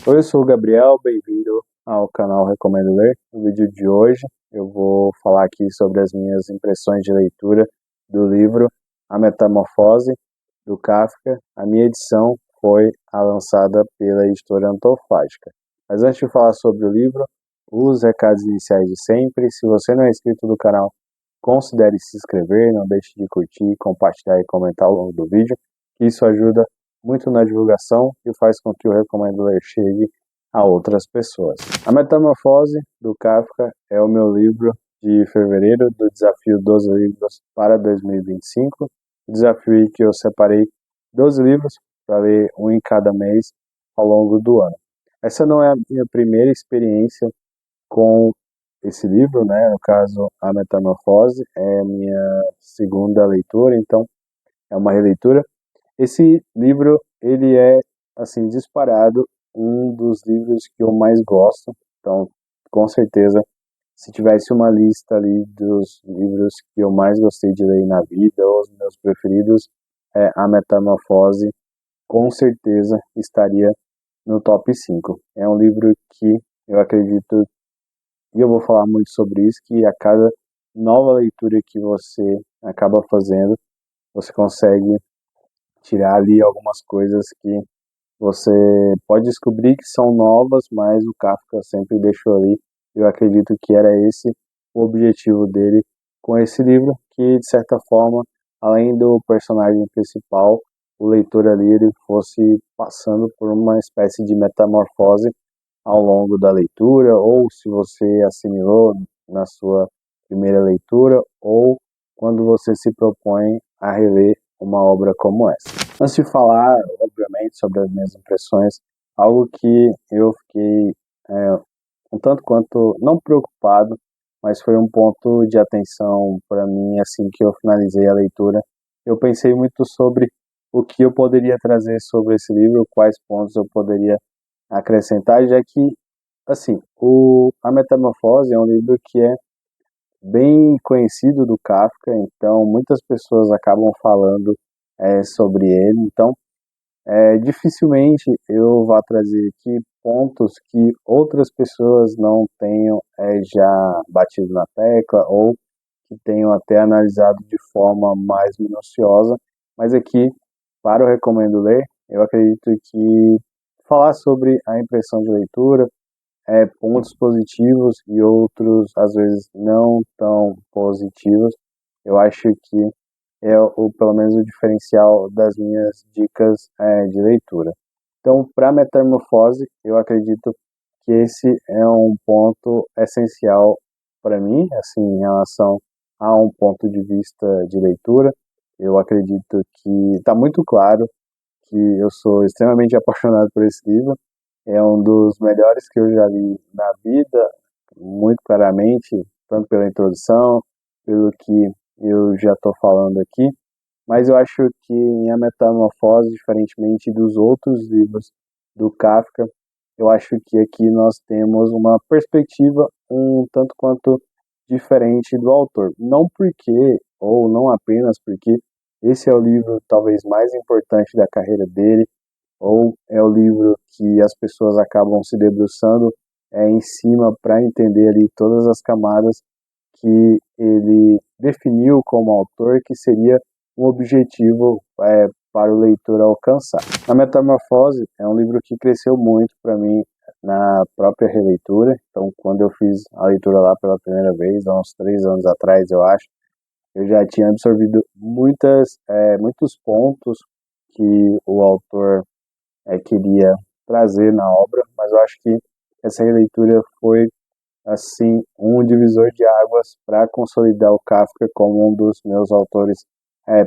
Oi, eu sou o Gabriel, bem-vindo ao canal Recomendo Ler. No vídeo de hoje eu vou falar aqui sobre as minhas impressões de leitura do livro A Metamorfose, do Kafka. A minha edição foi a lançada pela editora Antofágica. Mas antes de falar sobre o livro, os recados iniciais de sempre. Se você não é inscrito no canal, considere se inscrever, não deixe de curtir, compartilhar e comentar ao longo do vídeo, que isso ajuda muito na divulgação e faz com que o Recomendo Ler chegue a outras pessoas. A Metamorfose, do Kafka, é o meu livro de fevereiro do desafio 12 livros para 2025. O desafio que eu separei 12 livros para ler um em cada mês ao longo do ano. Essa não é a minha primeira experiência com esse livro, né? No caso, A Metamorfose, é a minha segunda leitura, então é uma releitura. Esse livro, ele é, assim, disparado um dos livros que eu mais gosto. Então, com certeza, se tivesse uma lista ali dos livros que eu mais gostei de ler na vida, ou os meus preferidos, A Metamorfose, com certeza estaria no top 5. É um livro que eu acredito, e eu vou falar muito sobre isso, que a cada nova leitura que você acaba fazendo, você consegue tirar ali algumas coisas que você pode descobrir que são novas, mas o Kafka sempre deixou ali. Eu acredito que era esse o objetivo dele com esse livro, que de certa forma, além do personagem principal, o leitor ali ele fosse passando por uma espécie de metamorfose ao longo da leitura, ou se você assimilou na sua primeira leitura, ou quando você se propõe a reler uma obra como essa. Antes de falar, obviamente, sobre as minhas impressões, algo que eu fiquei um tanto quanto, não preocupado, mas foi um ponto de atenção para mim assim que eu finalizei a leitura. Eu pensei muito sobre o que eu poderia trazer sobre esse livro, quais pontos eu poderia acrescentar, já que, assim, A Metamorfose é um livro que é bem conhecido do Kafka, então muitas pessoas acabam falando sobre ele, então dificilmente eu vá trazer aqui pontos que outras pessoas não tenham já batido na tecla ou que tenham até analisado de forma mais minuciosa, mas aqui, para o Recomendo Ler, eu acredito que falar sobre a impressão de leitura, pontos positivos e outros, às vezes, não tão positivos, eu acho que é pelo menos o diferencial das minhas dicas de leitura. Então, para Metamorfose, eu acredito que esse é um ponto essencial para mim, assim, em relação a um ponto de vista de leitura. Eu acredito que está muito claro que eu sou extremamente apaixonado por esse livro. É um dos melhores que eu já li na vida, muito claramente, tanto pela introdução, pelo que eu já estou falando aqui, mas eu acho que em A Metamorfose, diferentemente dos outros livros do Kafka, eu acho que aqui nós temos uma perspectiva um tanto quanto diferente do autor. Não porque, ou não apenas porque, esse é o livro talvez mais importante da carreira dele, ou é o livro que as pessoas acabam se debruçando em cima para entender ali todas as camadas que ele definiu como autor, que seria um objetivo para o leitor alcançar. A Metamorfose é um livro que cresceu muito para mim na própria releitura. Então, quando eu fiz a leitura lá pela primeira vez, há uns 3 anos atrás, eu acho, eu já tinha absorvido muitos pontos que o autor queria trazer na obra, mas eu acho que essa releitura foi assim um divisor de águas para consolidar o Kafka como um dos meus autores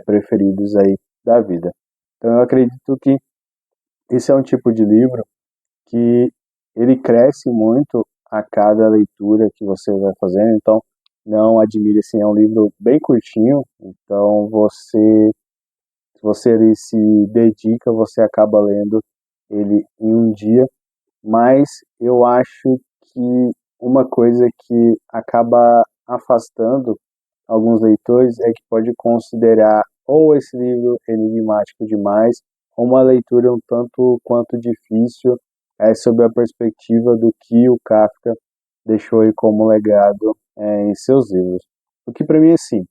preferidos aí da vida. Então eu acredito que esse é um tipo de livro que ele cresce muito a cada leitura que você vai fazendo, então não admire, assim, é um livro bem curtinho, então se você ele se dedica, você acaba lendo ele em um dia, mas eu acho que uma coisa que acaba afastando alguns leitores é que pode considerar ou esse livro enigmático demais, ou uma leitura um tanto quanto difícil sobre a perspectiva do que o Kafka deixou aí como legado em seus livros. O que para mim, assim,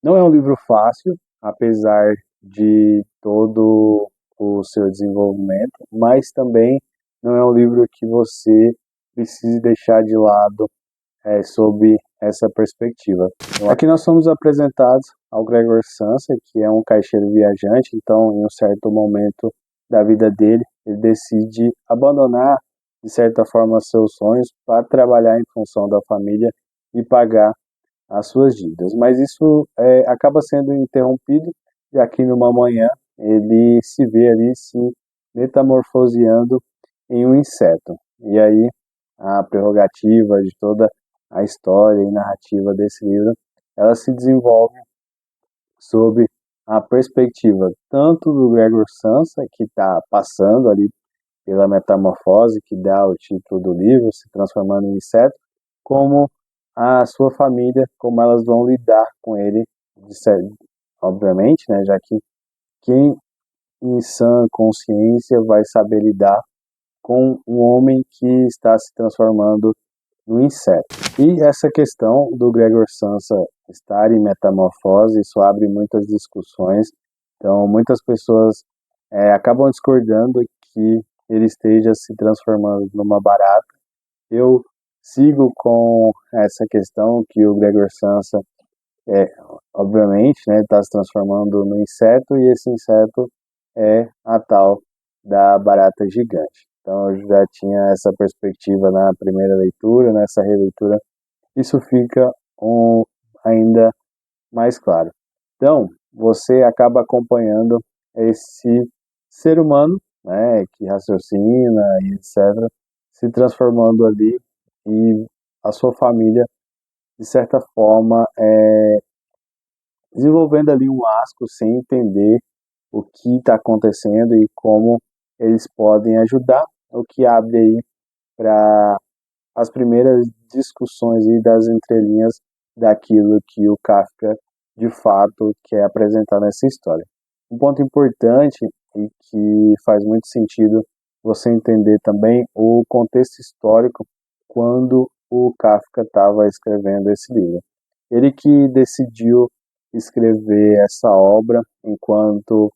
não é um livro fácil, apesar de todo o seu desenvolvimento, mas também não é um livro que você precise deixar de lado sob essa perspectiva. Aqui nós somos apresentados ao Gregor Samsa, que é um caixeiro viajante, então em um certo momento da vida dele, ele decide abandonar, de certa forma, seus sonhos para trabalhar em função da família e pagar as suas dívidas. Mas isso acaba sendo interrompido, já que numa manhã ele se vê ali se metamorfoseando em um inseto. E aí a prerrogativa de toda a história e narrativa desse livro, ela se desenvolve sob a perspectiva tanto do Gregor Samsa, que está passando ali pela metamorfose que dá o título do livro, se transformando em inseto, como a sua família, como elas vão lidar com ele, obviamente, né, já que quem em sã consciência vai saber lidar com um homem que está se transformando no inseto. E essa questão do Gregor Samsa estar em metamorfose, isso abre muitas discussões. Então, muitas pessoas acabam discordando que ele esteja se transformando numa barata. Eu sigo com essa questão que o Gregor Samsa, obviamente, né, está se transformando no inseto e esse inseto é a tal da barata gigante. Então, eu já tinha essa perspectiva na primeira leitura, nessa releitura, isso fica ainda mais claro. Então, você acaba acompanhando esse ser humano, né, que raciocina e etc., se transformando ali e a sua família, de certa forma, desenvolvendo ali um asco sem entender o que está acontecendo e como eles podem ajudar, o que abre aí para as primeiras discussões aí das entrelinhas daquilo que o Kafka de fato quer apresentar nessa história. Um ponto importante e que faz muito sentido você entender também o contexto histórico quando o Kafka estava escrevendo esse livro. Ele que decidiu escrever essa obra enquanto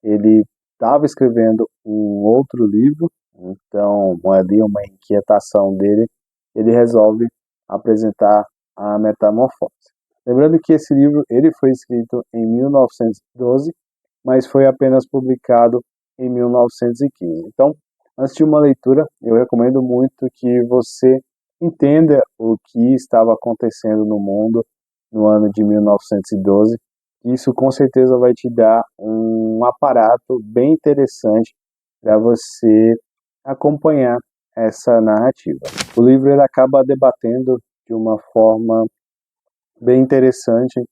ele estava escrevendo um outro livro, então ali uma inquietação dele, ele resolve apresentar a Metamorfose. Lembrando que esse livro ele foi escrito em 1912, mas foi apenas publicado em 1915. Então, antes de uma leitura, eu recomendo muito que você entenda o que estava acontecendo no mundo no ano de 1912. Isso com certeza vai te dar um aparato bem interessante para você acompanhar essa narrativa. O livro ele acaba debatendo de uma forma bem interessante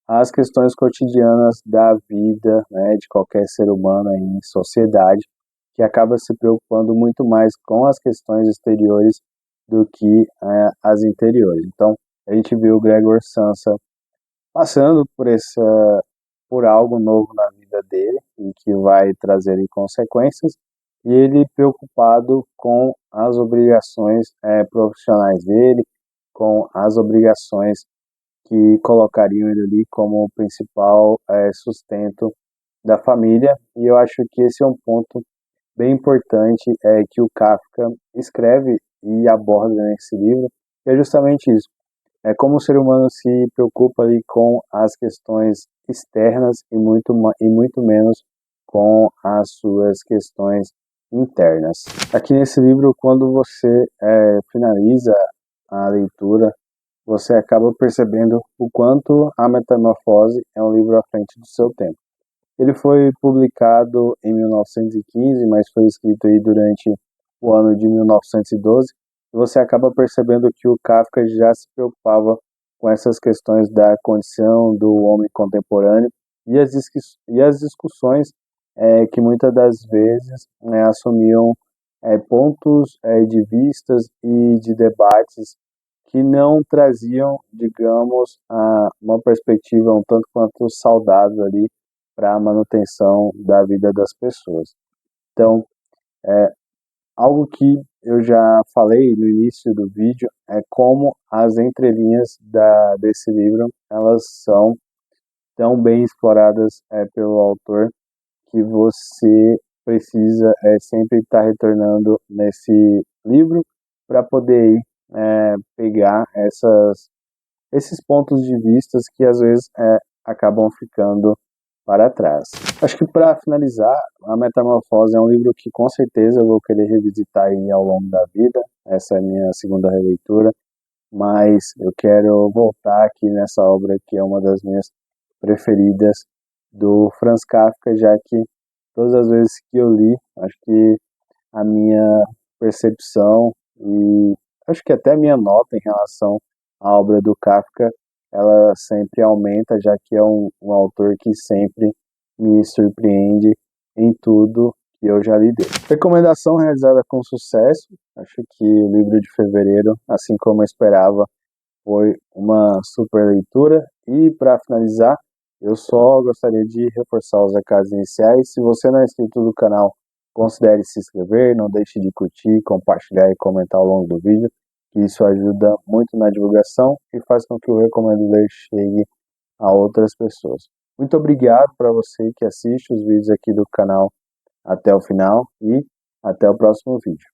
as questões cotidianas da vida, né, de qualquer ser humano em sociedade, que acaba se preocupando muito mais com as questões exteriores do que as interiores. Então, a gente vê o Gregor Samsa passando por algo novo na vida dele e que vai trazer consequências, e ele preocupado com as obrigações profissionais dele, com as obrigações que colocariam ele ali como o principal sustento da família. E eu acho que esse é um ponto bem importante que o Kafka escreve e aborda nesse livro, é justamente isso. É como o ser humano se preocupa ali com as questões externas e muito menos com as suas questões internas. Aqui nesse livro, quando você finaliza a leitura, você acaba percebendo o quanto a Metamorfose é um livro à frente do seu tempo. Ele foi publicado em 1915, mas foi escrito aí durante o ano de 1912. E você acaba percebendo que o Kafka já se preocupava com essas questões da condição do homem contemporâneo e as discussões que muitas das vezes assumiam pontos de vistas e de debates que não traziam, digamos, uma perspectiva um tanto quanto saudável ali para a manutenção da vida das pessoas. Então, Algo que eu já falei no início do vídeo é como as entrelinhas desse livro, elas são tão bem exploradas pelo autor, que você precisa sempre estar retornando nesse livro para poder ir, pegar esses pontos de vistas que às vezes acabam ficando para trás. Acho que para finalizar, a Metamorfose é um livro que com certeza eu vou querer revisitar aí ao longo da vida. Essa é a minha segunda releitura, mas eu quero voltar aqui nessa obra que é uma das minhas preferidas do Franz Kafka, já que todas as vezes que eu li, acho que a minha percepção e acho que até a minha nota em relação à obra do Kafka, ela sempre aumenta, já que é um autor que sempre me surpreende em tudo que eu já li dele. Recomendação realizada com sucesso, acho que o livro de fevereiro, assim como eu esperava, foi uma super leitura. E para finalizar, eu só gostaria de reforçar os recados iniciais. Se você não é inscrito no canal, considere se inscrever, não deixe de curtir, compartilhar e comentar ao longo do vídeo, que isso ajuda muito na divulgação e faz com que o Recomendo Ler chegue a outras pessoas. Muito obrigado para você que assiste os vídeos aqui do canal até o final e até o próximo vídeo.